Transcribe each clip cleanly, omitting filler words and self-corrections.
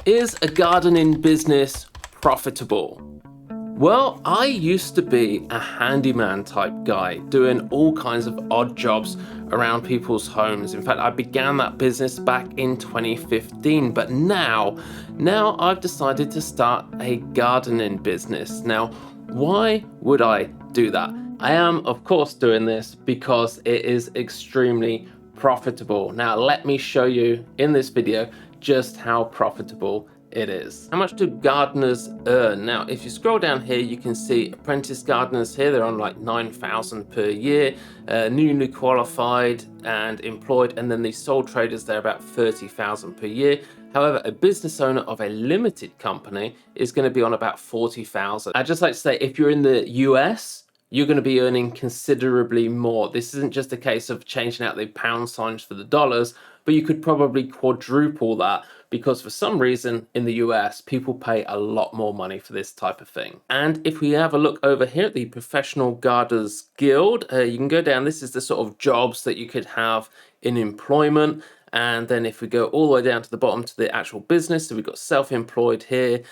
Is a gardening business profitable? Well, I used to be a handyman type guy doing all kinds of odd jobs around people's homes. In fact, I began that business back in 2015, but now I've decided to start a gardening business. Now, why would I do that? I am, of course, doing this because it is extremely profitable. Now, let me show you in this video just how profitable it is. How much do gardeners earn? Now, if you scroll down here, you can see apprentice gardeners here. They're on like 9,000 per year, newly qualified and employed, and then the sole traders, they're about 30,000 per year. However, a business owner of a limited company is going to be on about 40,000. I'd just like to say, if you're in the US, you're going to be earning considerably more. This isn't just a case of changing out the pound signs for the dollars, but you could probably quadruple that, because for some reason in the US, people pay a lot more money for this type of thing. And if we have a look over here at the Professional Gardeners Guild, you can go down. This is the sort of jobs that you could have in employment. And then if we go all the way down to the bottom to the actual business, so we've got self-employed here,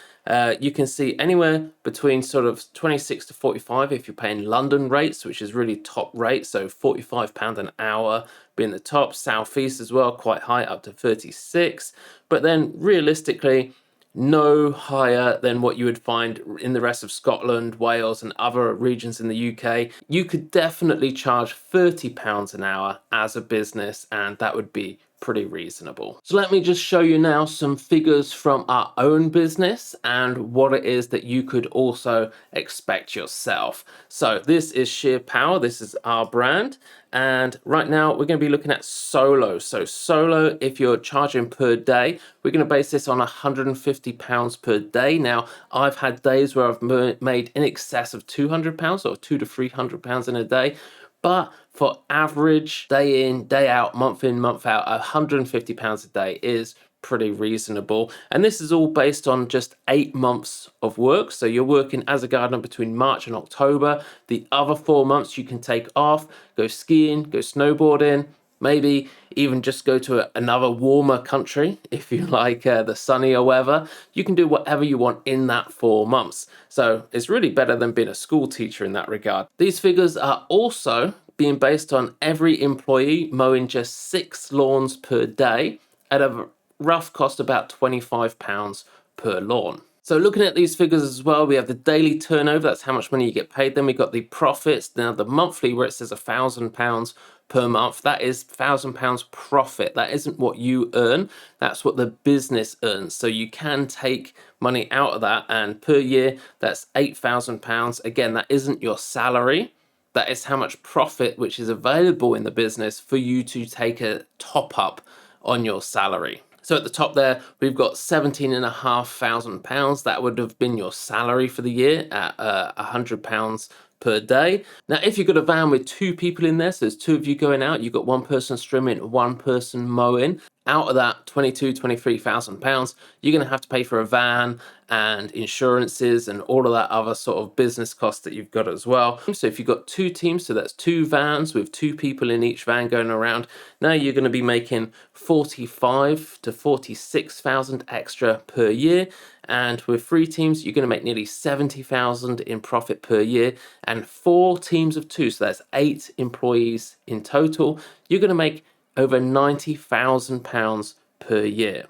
you can see anywhere between sort of 26 to 45 if you're paying London rates, which is really top rate, so £45 an hour being the top. Southeast as well, quite high, up to 36. But then realistically, no higher than what you would find in the rest of Scotland, Wales, and other regions in the UK. You could definitely charge £30 an hour as a business, and that would be pretty reasonable. So let me just show you now some figures from our own business and what it is that you could also expect yourself. So this is Sheer Power. This is our brand. And right now we're going to be looking at solo. So solo, if you're charging per day, we're going to base this on £150 per day. Now, I've had days where I've made in excess of £200 or £200 to £300 in a day. But for average day in, day out, month in, month out, £150 a day is pretty reasonable. And this is all based on just 8 months of work. So you're working as a gardener between March and October. The other 4 months you can take off, go skiing, go snowboarding, maybe even just go to another warmer country if you like the sunnier weather. You can do whatever you want in that 4 months. So it's really better than being a school teacher in that regard. These figures are also being based on every employee mowing just 6 lawns per day at a rough cost about £25 per lawn. So looking at these figures as well, we have the daily turnover, that's how much money you get paid. Then we've got the profits. Now the monthly, where it says £1,000 per month, that is £1,000 profit. That isn't what you earn, that's what the business earns. So you can take money out of that, and per year, that's £8,000. Again, that isn't your salary. That is how much profit which is available in the business for you to take a top up on your salary. So at the top there, we've got £17,500. That would have been your salary for the year at £100 per day. Now, if you've got a van with 2 people in there, so there's 2 of you going out, you've got 1 person trimming, 1 person mowing. Out of that £23,000, you're going to have to pay for a van and insurances and all of that other sort of business costs that you've got as well. So if you've got 2 teams, so that's 2 vans with 2 people in each van going around, now you're going to be making 45 to 46,000 extra per year. And with 3 teams, you're going to make nearly 70,000 in profit per year. And 4 teams of 2, so that's 8 employees in total, you're going to make over £90,000 per year.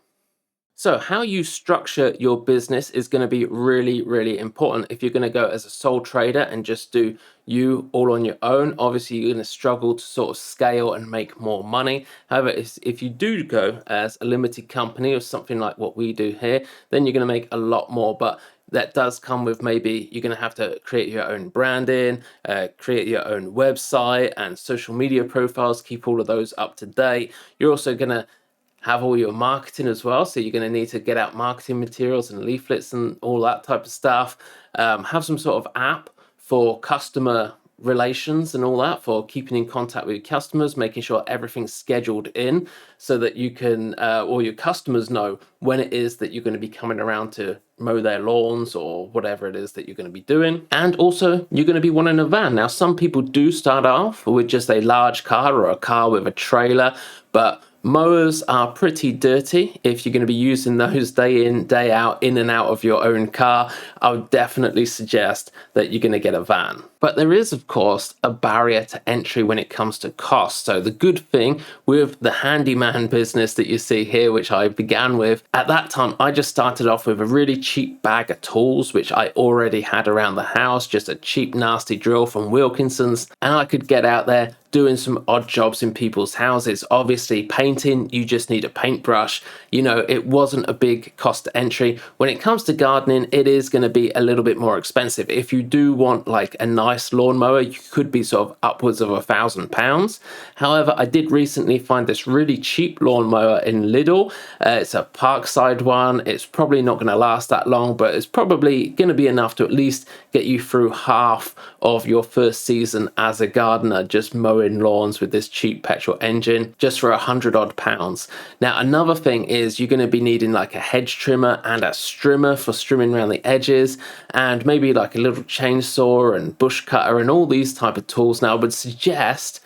So how you structure your business is going to be really, really important. If you're going to go as a sole trader and just do you all on your own, obviously you're going to struggle to sort of scale and make more money. However, if you do go as a limited company or something like what we do here, then you're going to make a lot more. But that does come with, maybe you're going to have to create your own branding, create your own website and social media profiles, keep all of those up to date. You're also going to have all your marketing as well. So you're going to need to get out marketing materials and leaflets and all that type of stuff. Have some sort of app for customer relations and all that, for keeping in contact with your customers, making sure everything's scheduled in so that you can, or your customers know when it is that you're going to be coming around to mow their lawns or whatever it is that you're going to be doing. And also you're going to be wanting a van. Now, some people do start off with just a large car or a car with a trailer, but Mowers are pretty dirty. If you're going to be using those day in, day out, in and out of your own car, I would definitely suggest that you're going to get a van. But there is, of course, a barrier to entry when it comes to cost. So the good thing with the handyman business that you see here, which I began with, at that time, I just started off with a really cheap bag of tools, which I already had around the house, just a cheap, nasty drill from Wilkinson's, and I could get out there doing some odd jobs in people's houses. Obviously, painting, you just need a paintbrush. You know, it wasn't a big cost to entry. When it comes to gardening, it is going to be a little bit more expensive. If you do want like a nice lawnmower, you could be sort of upwards of £1,000. However, I did recently find this really cheap lawnmower in Lidl. It's a Parkside one. It's probably not going to last that long, but it's probably going to be enough to at least get you through half of your first season as a gardener, just mowing lawns with this cheap petrol engine, just for £100 odd. Now, another thing is you're going to be needing like a hedge trimmer and a strimmer for trimming around the edges, and maybe like a little chainsaw and bush cutter and all these type of tools. Now, I would suggest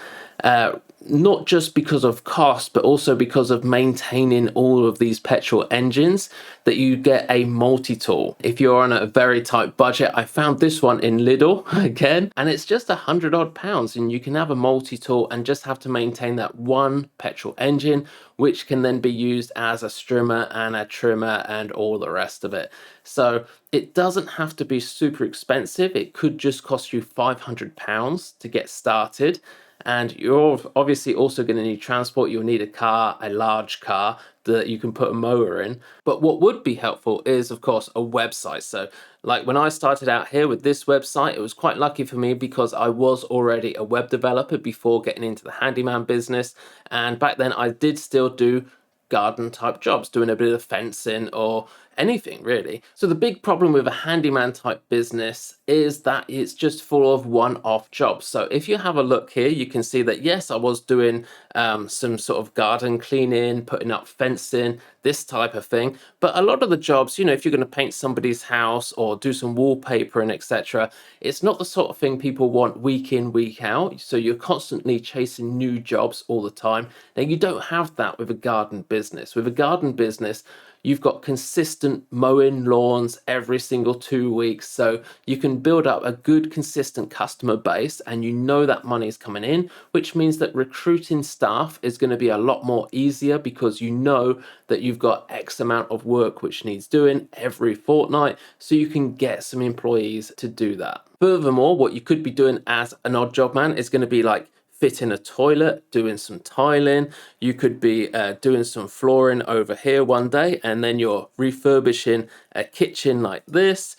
not just because of cost, but also because of maintaining all of these petrol engines, that you get a multi-tool. If you're on a very tight budget, I found this one in Lidl again, and it's just £100 odd, and you can have a multi-tool and just have to maintain that one petrol engine, which can then be used as a strimmer and a trimmer and all the rest of it. So it doesn't have to be super expensive. It could just cost you £500 to get started. And you're obviously also going to need transport. You'll need a car, a large car that you can put a mower in. But what would be helpful is, of course, a website. So like when I started out here with this website, it was quite lucky for me because I was already a web developer before getting into the handyman business. And back then I did still do garden type jobs, doing a bit of fencing or anything really. So the big problem with a handyman type business is that it's just full of one-off jobs. So if you have a look here, you can see that yes, I was doing some sort of garden cleaning, putting up fencing, this type of thing. But a lot of the jobs, you know, if you're going to paint somebody's house or do some wallpaper and etc., it's not the sort of thing people want week in, week out. So you're constantly chasing new jobs all the time. Now you don't have that with a garden business. With a garden business, you've got consistent mowing lawns every single 2 weeks. So you can build up a good, consistent customer base, and you know that money is coming in, which means that recruiting staff is going to be a lot more easier because you know that you've got X amount of work which needs doing every fortnight. So you can get some employees to do that. Furthermore, what you could be doing as an odd job man is going to be like fitting a toilet, doing some tiling. You could be doing some flooring over here one day, and then you're refurbishing a kitchen like this,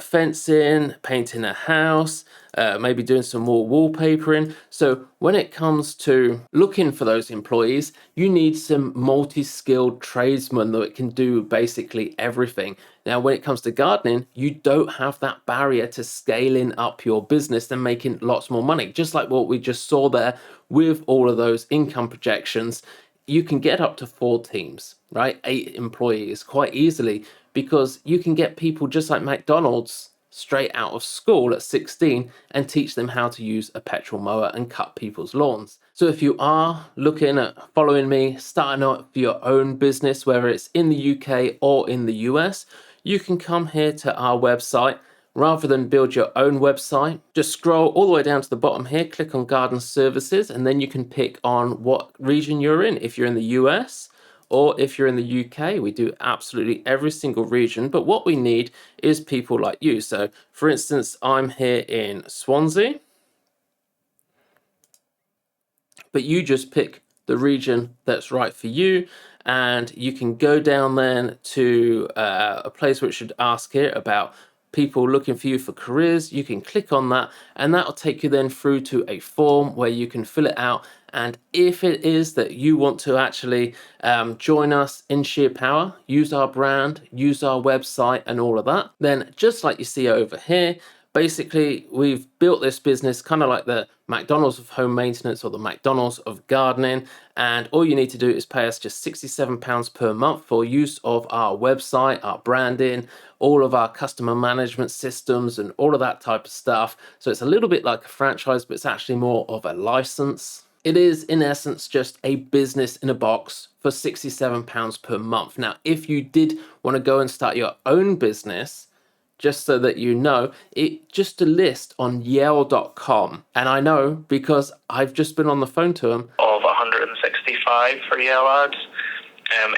fencing, painting a house, maybe doing some more wallpapering. So when it comes to looking for those employees, you need some multi-skilled tradesmen that can do basically everything. Now, when it comes to gardening, you don't have that barrier to scaling up your business and making lots more money. Just like what we just saw there with all of those income projections, you can get up to 4 teams, right? 8 employees quite easily, because you can get people just like McDonald's straight out of school at 16 and teach them how to use a petrol mower and cut people's lawns. So if you are looking at following me, starting up for your own business, whether it's in the UK or in the US, you can come here to our website. Rather than build your own website, just scroll all the way down to the bottom here, click on Garden Services, and then you can pick on what region you're in. If you're in the US or if you're in the UK, we do absolutely every single region. But what we need is people like you. So for instance, I'm here in Swansea, but you just pick the region that's right for you. And you can go down then to a place which should ask here about people looking for you for careers. You can click on that, and that'll take you then through to a form where you can fill it out. And if it is that you want to actually join us in Sheer Power, use our brand, use our website and all of that, then just like you see over here, basically we've built this business kind of like the McDonald's of home maintenance or the McDonald's of gardening, and all you need to do is pay us just £67 per month for use of our website, our branding, all of our customer management systems and all of that type of stuff. So it's a little bit like a franchise, but it's actually more of a license. It is in essence just a business in a box for £67 per month. Now, if you did want to go and start your own business, just so that you know, it just a list on Yale.com. And I know because I've just been on the phone to them. Of 165 for Yale ads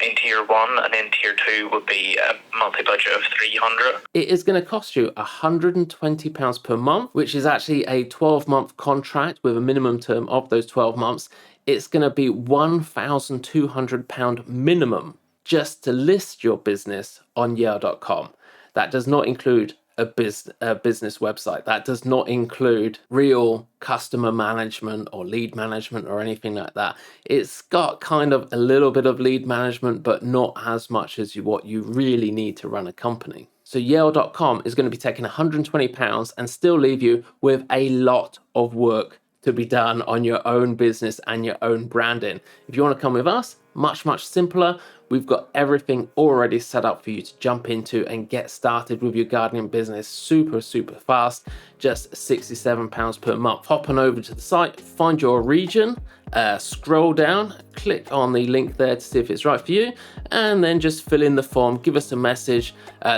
in tier 1, and in tier 2 would be a monthly budget of 300. It is going to cost you £120 per month, which is actually a 12-month contract with a minimum term of those 12 months. It's going to be £1,200 minimum just to list your business on Yale.com. That does not include a business website. That does not include real customer management or lead management or anything like that. It's got kind of a little bit of lead management, but not as much as what you really need to run a company. So Yale.com is going to be taking £120 and still leave you with a lot of work to be done on your own business and your own branding. If you want to come with us, much simpler. We've got everything already set up for you to jump into and get started with your gardening business super fast. Just £67 per month. Hop on over to the site, find your region, scroll down, click on the link there to see if it's right for you, and then just fill in the form, give us a message.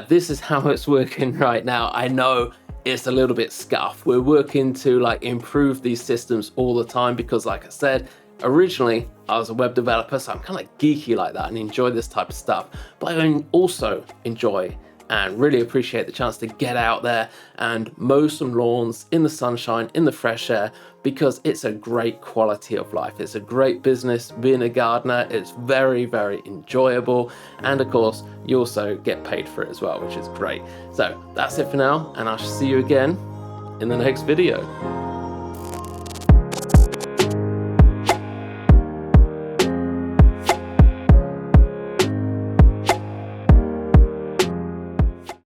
This is how it's working right now. I know it's a little bit scuffed. We're working to improve these systems all the time because, like I said, originally I was a web developer, so I'm kind of geeky like that and enjoy this type of stuff. But I also enjoy and really appreciate the chance to get out there and mow some lawns in the sunshine, in the fresh air, because it's a great quality of life. It's a great business being a gardener. It's very enjoyable. And of course, you also get paid for it as well, which is great. So that's it for now, and I shall see you again in the next video.